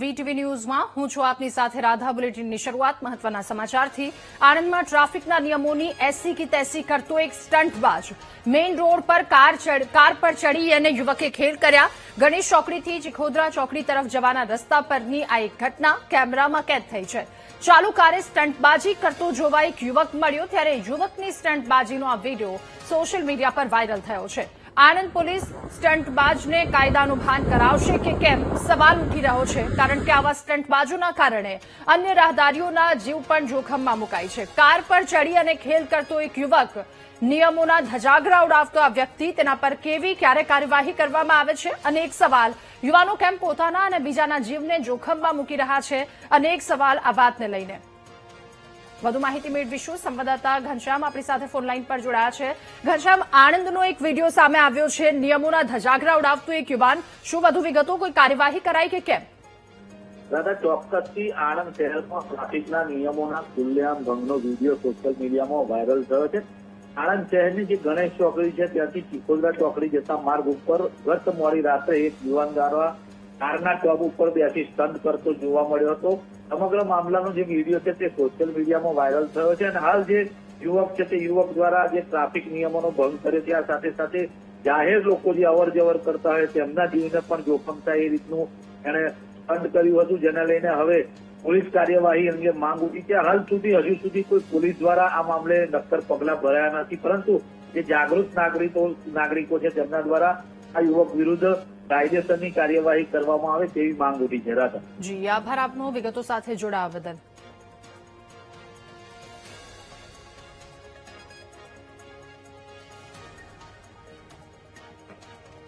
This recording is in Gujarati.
વીટીવી ન્યૂઝમાં હું છું આપની સાથે રાધા। બુલેટિનની શરૂઆત મહત્વના સમાચારથી। આણંદમાં ટ્રાફિકના નિયમોની એસી કી તેસી કરતો એક સ્ટંટબાજ મેઇન રોડ પર કાર પર ચડી અને યુવકે ખેલ કર્યા। ગણેશ ચોકડીથી ચિખોદરા ચોકડી તરફ જવાના રસ્તા પરની આ એક ઘટના કેમેરામાં કેદ થઈ છે। ચાલુ કારે સ્ટંટબાજી કરતો જોવા એક યુવક મળ્યો ત્યારે યુવકની સ્ટંટબાજીનો આ વિડીયો સોશિયલ મીડિયા પર વાયરલ થયો છે। આણંદ પોલીસ સ્ટંટબાજને કાયદાનું ભાન કરાવશે કે કેમ સવાલ ઉઠી રહ્યો છે, કારણ કે આવા સ્ટંટબાજોના કારણે અન્ય રાહદારીઓના જીવ પણ જોખમમાં મુકાય છે। કાર પર ચડી અને ખેલ કરતો એક યુવક, નિયમોના ધજાગરા ઉડાવતો આ વ્યક્તિ, તેના પર કેવી ક્યારે કાર્યવાહી કરવામાં આવે છે? અનેક સવાલ। યુવાનો કેમ પોતાના અને બીજાના જીવને જોખમમાં મૂકી રહ્યા છે? અનેક સવાલ આ વાતને લઈને। વધુ માહિતી મેળવીશું। સંવાદદાતા ઘનશ્યામ આપણી સાથે ફોનલાઈન પર જોડાયા છે। ઘનશ્યામ, આણંદનો એક વિડીયો સામે આવ્યો છે, નિયમોના ધજાગરા ઉડાવતો એક યુવાન, શું વધુ વિગતો? કોઈ કાર્યવાહી કરાઈ કે કેમ? દાદા, ચોક્કસથી આણંદ શહેરમાં ટ્રાફિકના નિયમોના ખુલ્લેઆમ ભંગનો વિડીયો સોશિયલ મીડિયામાં વાયરલ થયો છે। આણંદ શહેરની જે ગણેશ ચોકડી છે ત્યાંથી ચિખોદરા ચોકડી જતા માર્ગ ઉપર ગત મોડી રાત્રે એક યુવાન દ્વારા કારના ટોપ ઉપર બેસી સ્ટન્ટ કરતો જોવા મળ્યો હતો। સમગ્ર મામલાનો જે વિડીયો છે તે સોશિયલ મીડિયામાં વાયરલ થયો છે અને હાલ જે યુવક છે તે યુવક દ્વારા જે ટ્રાફિક નિયમોનો ભંગ કર્યો છે, આ સાથે સાથે જાહેર લોકો જે અવર જવર કરતા હોય તેમના જીવને પણ જોખમ થાય એ રીતનું એણે સ્ટન્ટ કર્યું હતું, જેને લઈને હવે પોલીસ કાર્યવાહી અંગે માંગ ઉઠી છે। હાલ સુધી હજુ સુધી કોઈ પોલીસ દ્વારા આ મામલે નક્કર પગલાં ભરાયા નથી, પરંતુ જે જાગૃત નાગરિકો છે તેમના દ્વારા આ યુવક વિરુદ્ધ કાયદેસરની કાર્યવાહી કરવામાં આવે તેવી માંગ ઉઠી છે। રાધા જી, આભાર આપનો વિગતો સાથે જોડાવા બદલ।